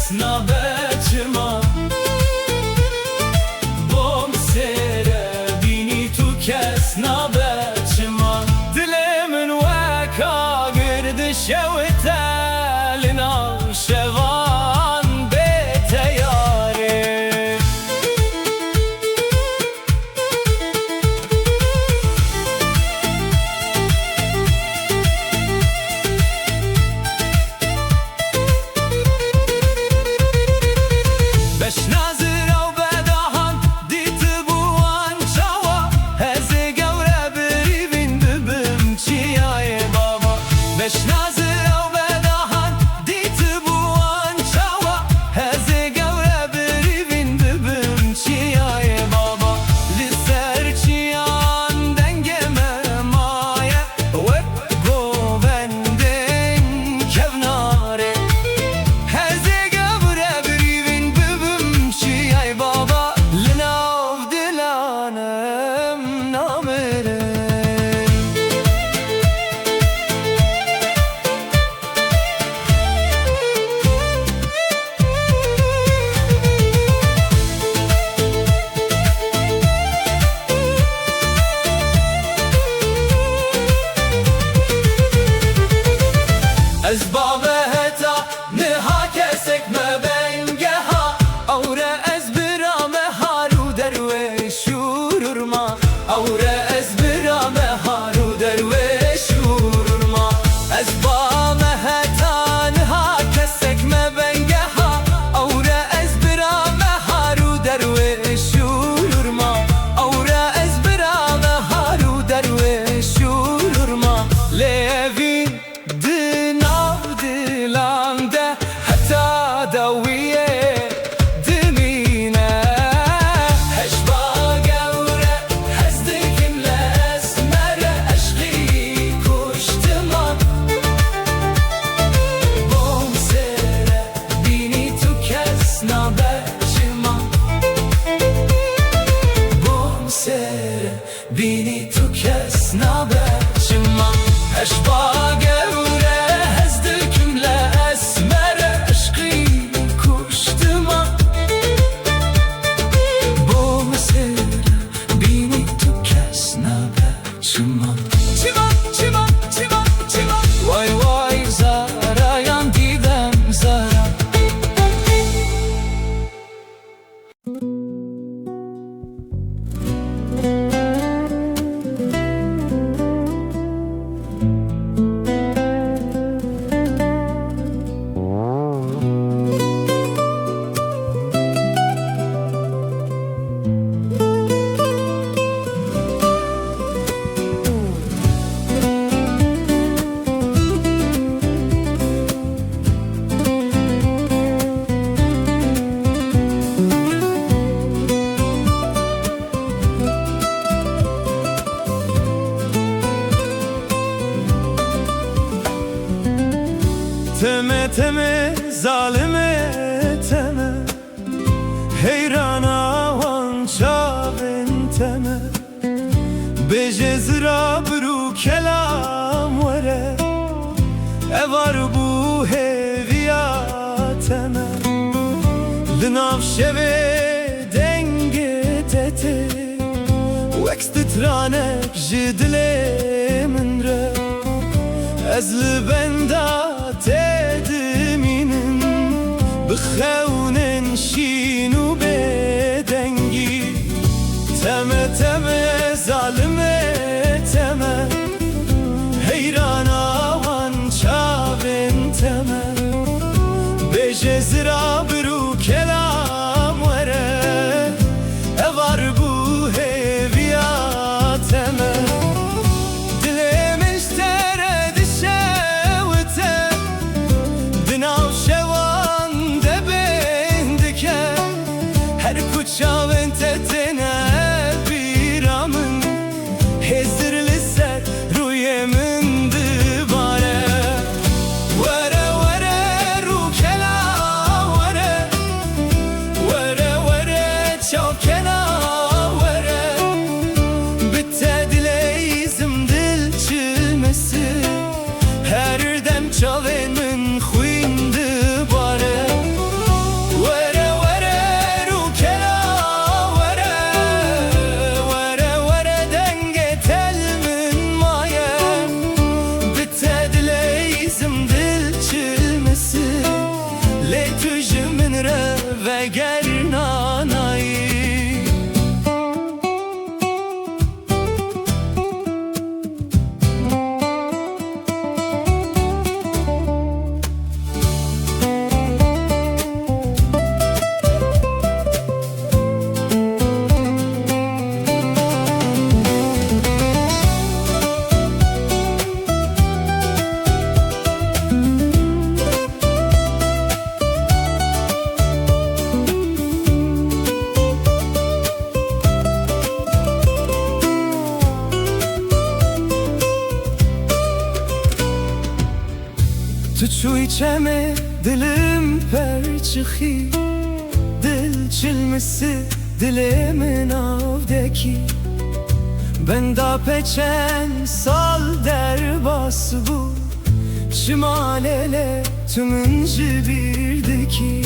kes nabecima Bom sere bini tu kes nabecima Dilimin veka girdi şevtelina Şevan bete yari Beş nazır av bedahan diti buan çava Heze gevre berivin bibim çiyaye baba Beş nazır av bedahan diti buan çava Heze gevre berivin bibim çiyaye baba Liser çiyan dengeme maye Wep govenden kevnare Heze gevre berivin bibim çiyay baba Linav dilanem namere Ez bave heta niha kesek me bengeha Aure ez birame haru derve şururma Aure ez birame haru derve şururma Ez bave heta niha kesek me bengeha Aure ez birame haru derve şururma Aure ez birame haru derve şururma Levin dinav dilande hatta dawiye dimine Heşba gevre hezdikimle esmere eşki kuştıma Bom sere bini tu kes nabecima Bom sere bini tu kes nabecima Heşba gevre hezdikimle esmere eşki kuştıma Bom sere bini tu kes nabecima Çima çima çima çima Vay vay zara yan didem zara Teme teme zalime teme Heyrana vança benteme Bejezra bru kelam vere Evar bu heviyateme Linav şeve denge tete Vekstitranek jidle minre Ezli benda tedminin Bixewnen şinu bedengi Teme teme zalime teme Heyrana vança benteme Bejezra bru kelam vere Evar bu heviyateme Şaven tetene biramın Hezirli ser ruyemin divare Vere vere ru kela vere لی تو جمن را وگر نانایی تو چوی چمه دلم پرچخی دل چلمسی دل من avdeki Ben da peçen sal der bas bu Şimalele tümün jibirdeki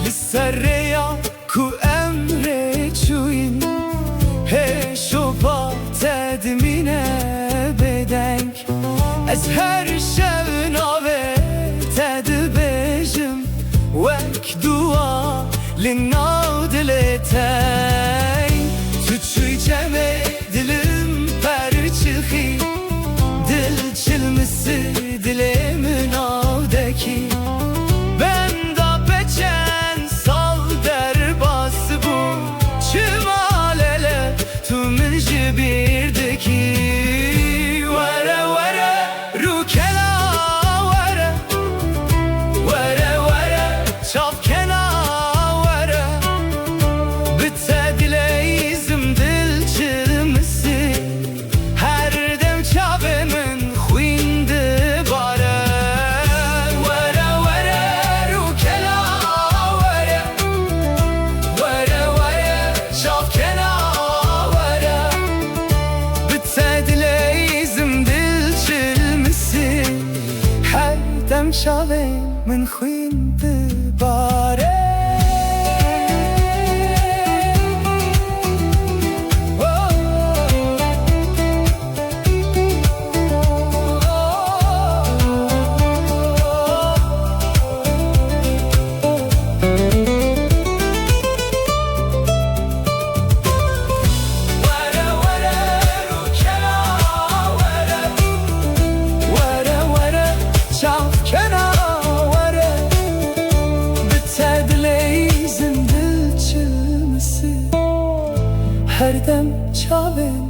Lisserre ya ku emre çuyin He şopa tedmine bedenk Ez her şevn ave tedbejim Vek dua linnav diletey Tüçüy ceme dilim perçıhi Dil çilmisi dilimin avdeki Ben da peçen sal derbas bu Çimalele tümün jibirdeki Vere vere rukela vere Vere vere çapkena vere Bitte dileyizim dil çilmisi Her dem çavemin huyndi bare Vere vere rukela vere Vere vere çapkena vere Bitte dileyizim dil çilmisi Her dem çavemin huyndi bare Her dem çaven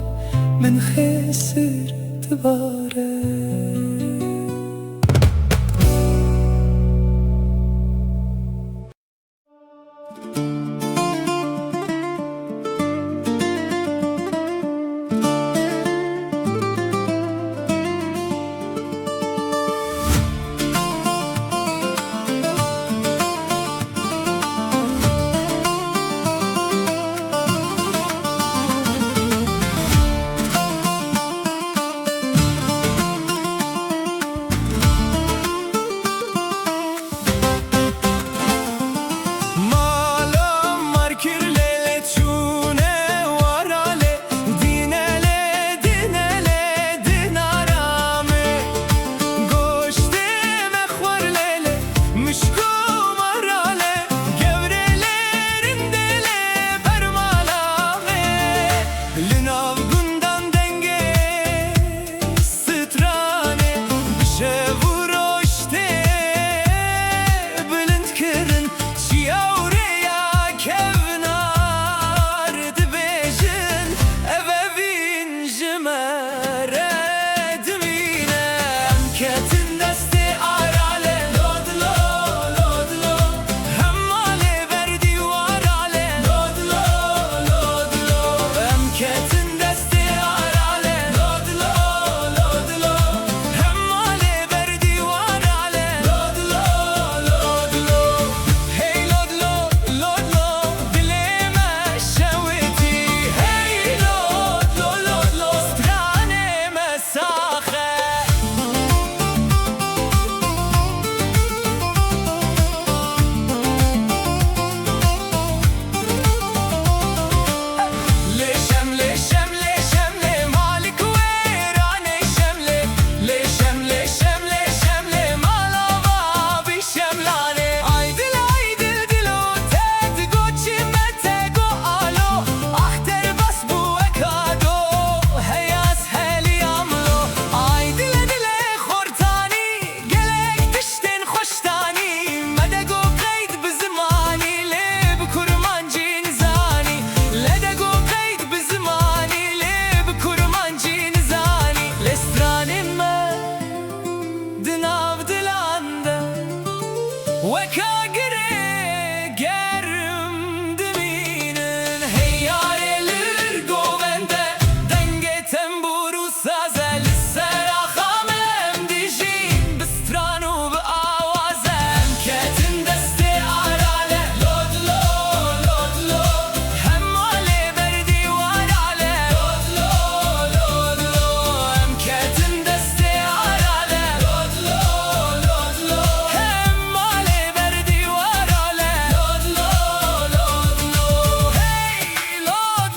min xesir dibare kagre gerim diminin hey yarelir govende denge temburu sazel serachamem dijin bistranu be avazem ketin deste arale lod lo hem ale verdi varale lod lo hem ketin deste arale lod lo hem ale verdi varale lod lo hey lod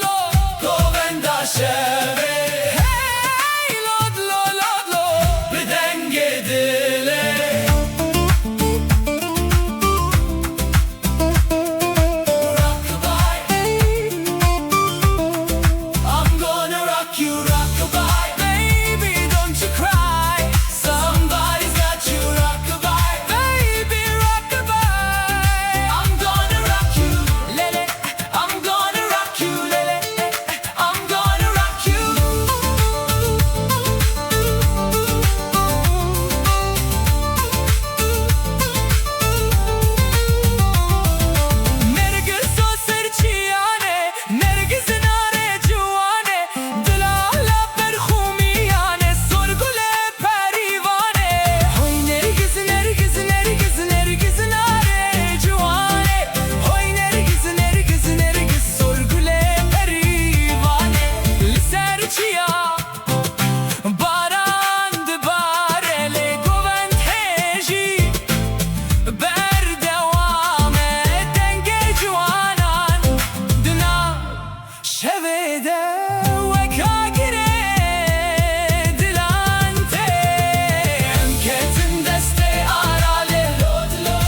lo govenda şeve hey lod lo bedenge dile I'm gonna rock you, rockabye. Baby, don't you cry. Somebody's got you, rockabye. Baby, rockabye. I'm gonna rock you, lele. I'm gonna rock you, lele. I'm gonna rock you. Nergis o serçiyane, nergis nare cuvane, dilala perxumiyane, sorgule perivane. Hoy nergis nare cuvane, hoy nergis sorgule perivane. Li serçiya barand barele govend heji berdewame denge juanan dina şevede ve kagire dilante emketin deste arale lod lo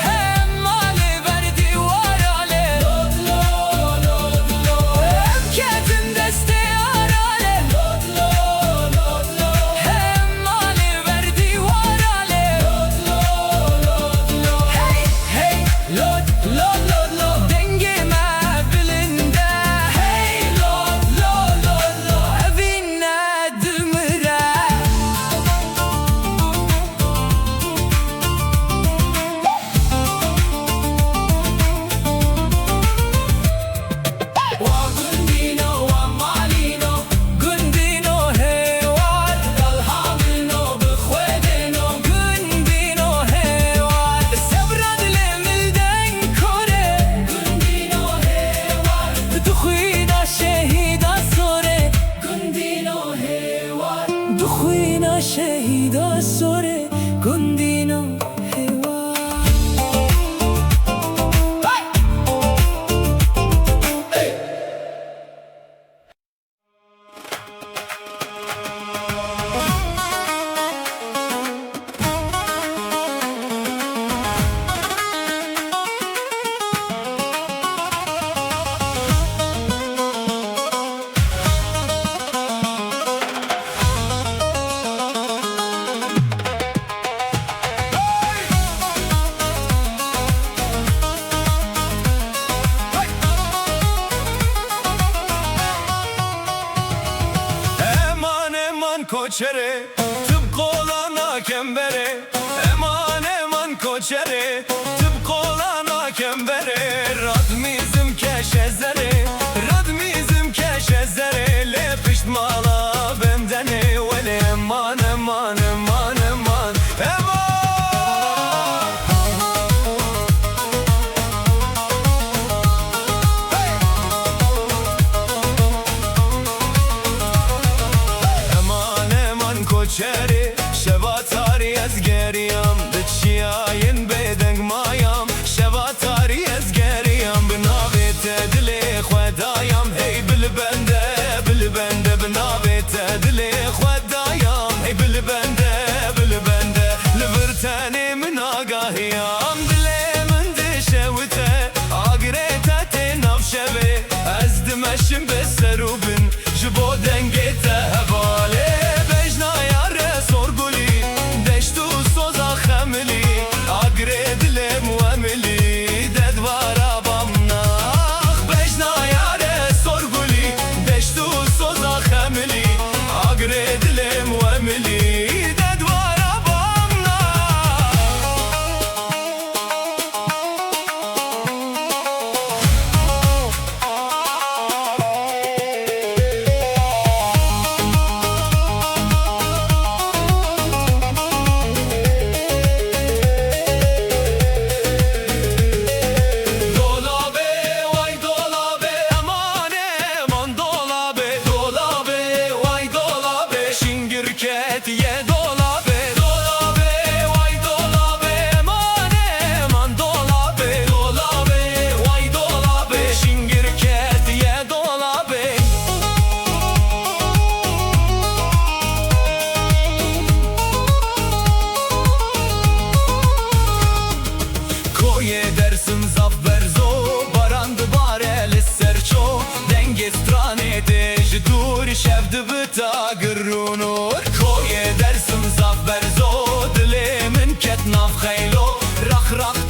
hem ale verdi varale lod lo emketin deste arale lod lo hem ale verdi varale lod lo hey lod lo denge bilinde hey lod lo evine dümre wa gundino wa malino gundino hewar dalhamino bkhwedino gundino hewar sebrad lemilden kore gundino hewar dukhina shehida sore gundino hewar dukhina shehida sore gundino hewar Eman koçere tıpkı olana kembere Eman koçere tıpkı olana kembere Radmizim keşezere Radmizim keşezere Lepişt mala bemdene Vele eman koçeri şevatari ezgeriyam Dçiyayin bedeng mayam şevatari ezgeriyam Binavete dile xwedayam hey bilbende Binavete dile xwedayam hey bilbende Livirteni min agahiyam dile min dişevite Agrete te navşeve ez dimeşim beserubin Jibo dengete hevale دبتا قرونور كوي درسم زفر زو دلي من كتناف خيلو رخ رخ